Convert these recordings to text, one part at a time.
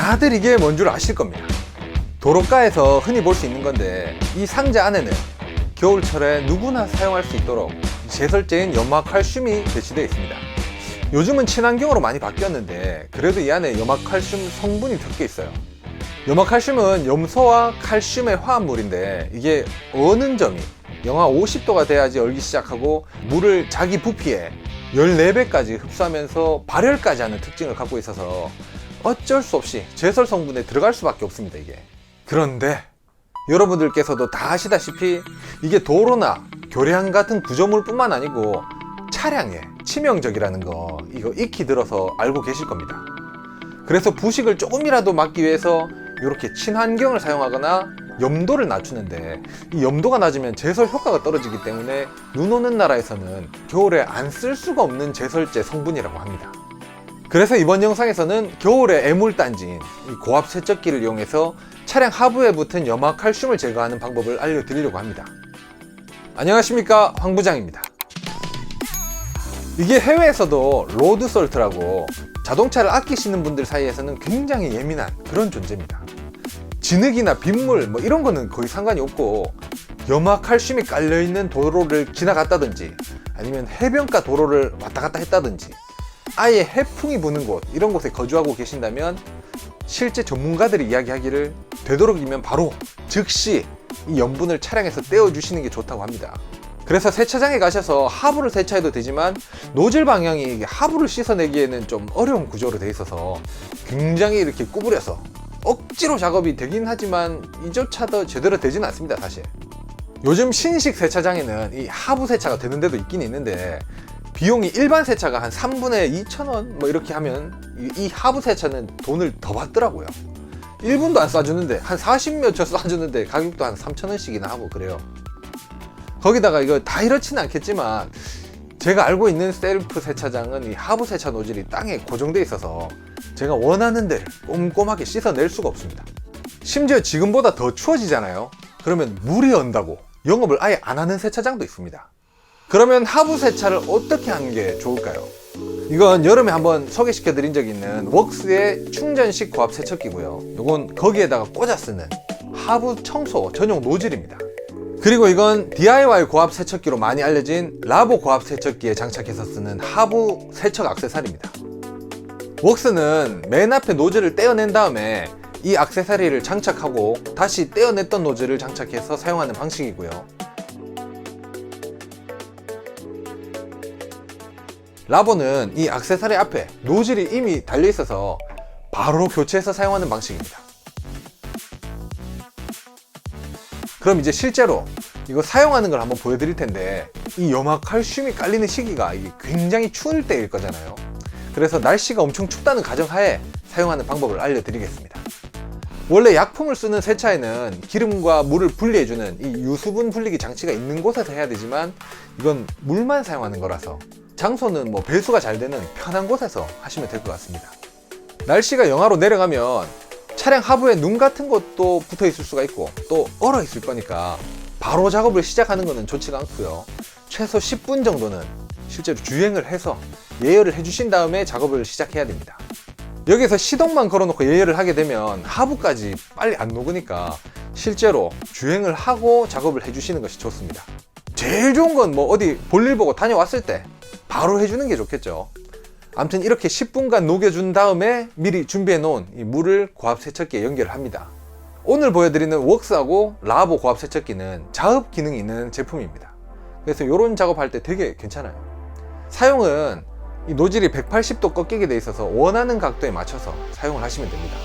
다들 이게 뭔 줄 아실 겁니다. 도로가에서 흔히 볼 수 있는 건데, 이 상자 안에는 겨울철에 누구나 사용할 수 있도록 제설제인 염화칼슘이 배치되어 있습니다. 요즘은 친환경으로 많이 바뀌었는데 그래도 이 안에 염화칼슘 성분이 섞여 있어요. 염화칼슘은 염소와 칼슘의 화합물인데, 이게 어는 점이 영하 50도가 돼야지 얼기 시작하고 물을 자기 부피에 14배까지 흡수하면서 발열까지 하는 특징을 갖고 있어서 어쩔 수 없이 제설 성분에 들어갈 수밖에 없습니다, 이게. 그런데 여러분들께서도 다 아시다시피 이게 도로나 교량 같은 구조물 뿐만 아니고 차량에 치명적이라는 거, 이거 익히 들어서 알고 계실 겁니다. 그래서 부식을 조금이라도 막기 위해서 이렇게 친환경을 사용하거나 염도를 낮추는데, 이 염도가 낮으면 제설 효과가 떨어지기 때문에 눈 오는 나라에서는 겨울에 안 쓸 수가 없는 제설제 성분이라고 합니다. 그래서 이번 영상에서는 겨울에 애물단지인 이 고압 세척기를 이용해서 차량 하부에 붙은 염화칼슘을 제거하는 방법을 알려드리려고 합니다. 안녕하십니까, 황 부장입니다. 이게 해외에서도 로드솔트라고 자동차를 아끼시는 분들 사이에서는 굉장히 예민한 그런 존재입니다. 진흙이나 빗물 뭐 이런 거는 거의 상관이 없고, 염화칼슘이 깔려있는 도로를 지나갔다든지 아니면 해변가 도로를 왔다 갔다 했다든지 아예 해풍이 부는 곳, 이런 곳에 거주하고 계신다면 실제 전문가들이 이야기하기를 되도록이면 바로 즉시 이 염분을 차량에서 떼어주시는 게 좋다고 합니다. 그래서 세차장에 가셔서 하부를 세차해도 되지만 노즐 방향이 하부를 씻어내기에는 좀 어려운 구조로 되어 있어서 굉장히 이렇게 구부려서 억지로 작업이 되긴 하지만 이조차도 제대로 되지는 않습니다, 사실. 요즘 신식 세차장에는 이 하부 세차가 되는 데도 있긴 있는데, 비용이 일반 세차가 한 3분의 2,000원 뭐 이렇게 하면 이 하부 세차는 돈을 더 받더라고요. 1분도 안 쏴주는데, 한 40몇 초 쏴주는데 가격도 한 3,000원씩이나 하고 그래요. 거기다가 이거 다 이렇지는 않겠지만 제가 알고 있는 셀프 세차장은 이 하부 세차 노즐이 땅에 고정되어 있어서 제가 원하는 데를 꼼꼼하게 씻어낼 수가 없습니다. 심지어 지금보다 더 추워지잖아요. 그러면 물이 언다고 영업을 아예 안 하는 세차장도 있습니다. 그러면 하부 세차를 어떻게 하는 게 좋을까요? 이건 여름에 한번 소개시켜 드린 적이 있는 웍스의 충전식 고압 세척기고요. 이건 거기에다가 꽂아 쓰는 하부 청소 전용 노즐입니다. 그리고 이건 DIY 고압 세척기로 많이 알려진 라보 고압 세척기에 장착해서 쓰는 하부 세척 액세서리입니다. 웍스는 맨 앞에 노즐을 떼어낸 다음에 이 액세서리를 장착하고 다시 떼어냈던 노즐을 장착해서 사용하는 방식이고요. 라보는 이 액세서리 앞에 노즐이 이미 달려 있어서 바로 교체해서 사용하는 방식입니다. 그럼 이제 실제로 이거 사용하는 걸 한번 보여드릴 텐데, 이 염화칼슘이 깔리는 시기가 굉장히 추울 때일 거잖아요. 그래서 날씨가 엄청 춥다는 가정하에 사용하는 방법을 알려드리겠습니다. 원래 약품을 쓰는 세차에는 기름과 물을 분리해주는 이 유수분 분리기 장치가 있는 곳에서 해야 되지만, 이건 물만 사용하는 거라서 장소는 뭐 배수가 잘 되는 편한 곳에서 하시면 될 것 같습니다. 날씨가 영하로 내려가면 차량 하부에 눈 같은 것도 붙어 있을 수가 있고 또 얼어 있을 거니까 바로 작업을 시작하는 것은 좋지가 않고요. 최소 10분 정도는 실제로 주행을 해서 예열을 해주신 다음에 작업을 시작해야 됩니다. 여기서 시동만 걸어놓고 예열을 하게 되면 하부까지 빨리 안 녹으니까 실제로 주행을 하고 작업을 해주시는 것이 좋습니다. 제일 좋은 건 뭐 어디 볼일 보고 다녀왔을 때 바로 해주는 게 좋겠죠. 아무튼 이렇게 10분간 녹여준 다음에 미리 준비해 놓은 이 물을 고압 세척기에 연결을 합니다. 오늘 보여드리는 웍스하고 라보 고압 세척기는 자흡 기능이 있는 제품입니다. 그래서 이런 작업할 때 되게 괜찮아요. 사용은 이 노즐이 180도 꺾이게 돼 있어서 원하는 각도에 맞춰서 사용을 하시면 됩니다.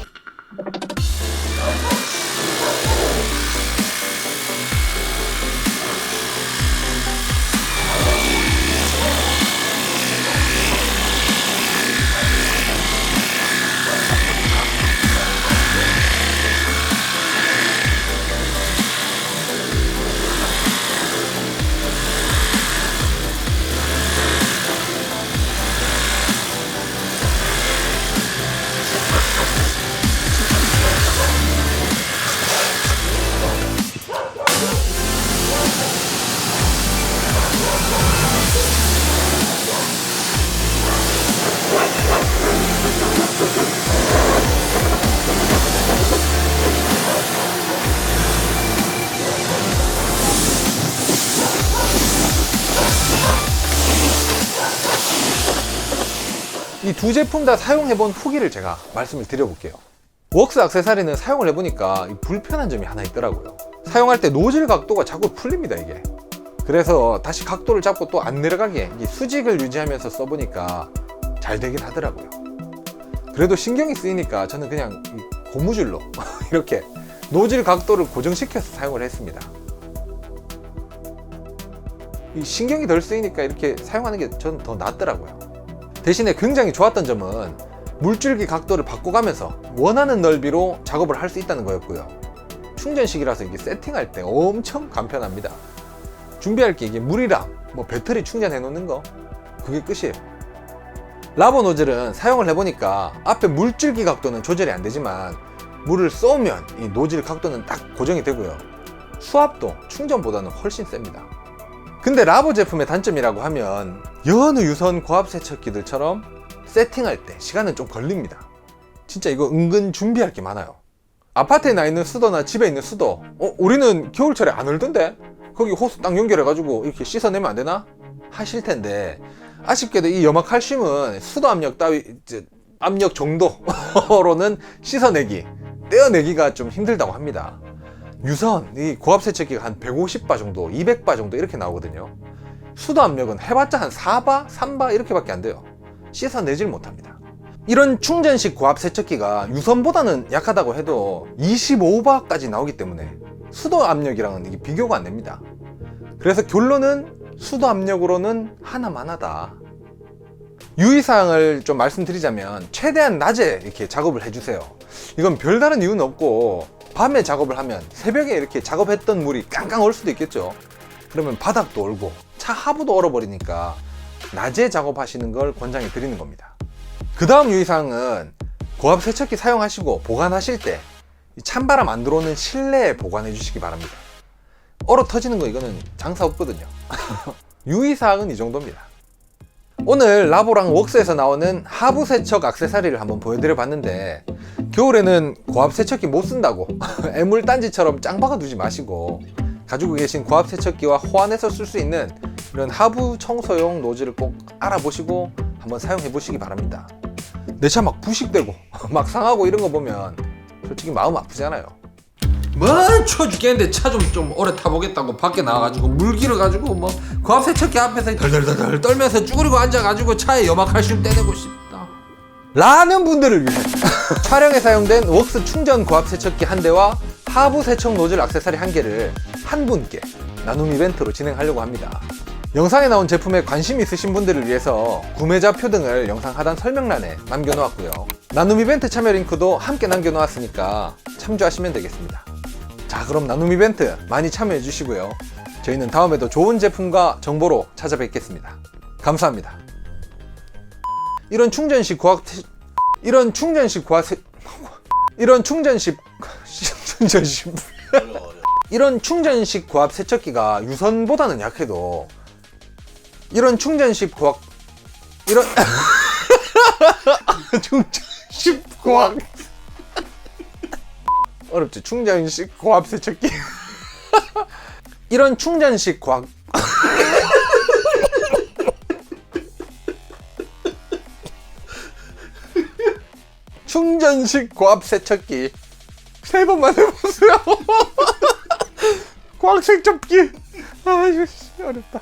이 두 제품 다 사용해본 후기를 제가 말씀을 드려볼게요. 웍스 액세서리는 사용을 해보니까 불편한 점이 하나 있더라고요. 사용할 때 노즐 각도가 자꾸 풀립니다, 이게. 그래서 다시 각도를 잡고 또 안 내려가게 수직을 유지하면서 써보니까 잘 되긴 하더라고요. 그래도 신경이 쓰이니까 저는 그냥 고무줄로 이렇게 노즐 각도를 고정시켜서 사용을 했습니다. 이 신경이 덜 쓰이니까 이렇게 사용하는 게 저는 더 낫더라고요. 대신에 굉장히 좋았던 점은 물줄기 각도를 바꿔가면서 원하는 넓이로 작업을 할 수 있다는 거였고요. 충전식이라서 이게 세팅할 때 엄청 간편합니다. 준비할 게 이게 물이랑 배터리 충전해 놓는 거, 그게 끝이에요. 라보 노즐은 사용을 해보니까 앞에 물줄기 각도는 조절이 안 되지만 물을 쏘면 이 노즐 각도는 딱 고정이 되고요. 수압도 충전보다는 훨씬 셉니다. 근데 라보 제품의 단점이라고 하면 여느 유선 고압 세척기들처럼 세팅할 때 시간은 좀 걸립니다. 진짜 이거 은근 준비할 게 많아요. 아파트에 나 있는 수도나 집에 있는 수도, 우리는 겨울철에 안 얼던데? 거기 호스 딱 연결해가지고 이렇게 씻어내면 안 되나? 하실 텐데, 아쉽게도 이 염화칼슘은 수도 압력 따위, 압력 정도로는 씻어내기, 떼어내기가 좀 힘들다고 합니다. 유선, 이 고압 세척기가 한 150바 정도, 200바 정도 이렇게 나오거든요. 수도 압력은 해봤자 한 4바, 3바 이렇게밖에 안 돼요. 씻어내질 못합니다. 이런 충전식 고압 세척기가 유선보다는 약하다고 해도 25바까지 나오기 때문에 수도 압력이랑은 이게 비교가 안 됩니다. 그래서 결론은 수도 압력으로는 하나만하다. 유의사항을 좀 말씀드리자면 최대한 낮에 이렇게 작업을 해주세요. 이건 별다른 이유는 없고 밤에 작업을 하면 새벽에 이렇게 작업했던 물이 깡깡 얼 수도 있겠죠. 그러면 바닥도 얼고 차 하부도 얼어버리니까 낮에 작업하시는 걸 권장해 드리는 겁니다. 그 다음 유의사항은 고압 세척기 사용하시고 보관하실 때 찬바람 안 들어오는 실내에 보관해 주시기 바랍니다. 얼어 터지는 거 이거는 장사 없거든요. 유의사항은 이 정도입니다. 오늘 라보랑 웍스에서 나오는 하부 세척 액세서리를 한번 보여드려 봤는데, 겨울에는 고압 세척기 못 쓴다고 애물단지처럼 짱 박아 두지 마시고 가지고 계신 고압 세척기와 호환해서 쓸 수 있는 이런 하부 청소용 노즐을 꼭 알아보시고 한번 사용해 보시기 바랍니다. 내 차 막 부식되고 막 상하고 이런 거 보면 솔직히 마음 아프잖아요. 추워 죽겠는데 차 좀 오래 타보겠다고 밖에 나와가지고 물 길어가지고 고압 세척기 앞에서 덜덜덜 떨면서 쭈그리고 앉아가지고 차에 염화칼슘 떼내고 싶다 라는 분들을 위해 촬영에 사용된 웍스 충전 고압 세척기 한 대와 하부 세척 노즐 액세서리 한 개를 한 분께 나눔 이벤트로 진행하려고 합니다. 영상에 나온 제품에 관심 있으신 분들을 위해서 구매자표 등을 영상 하단 설명란에 남겨놓았고요. 나눔 이벤트 참여 링크도 함께 남겨놓았으니까 참조하시면 되겠습니다. 자, 그럼 나눔 이벤트 많이 참여해 주시고요. 저희는 다음에도 좋은 제품과 정보로 찾아뵙겠습니다. 감사합니다. 이런 충전식 고압 세척기가 유선보다는 약해도 충전식 고압 어렵죠. 충전식 고압 세척기 이런 충전식 고압 충전식 고압 세척기 3번만 해보세요. 고압 세척기 이거 어렵다.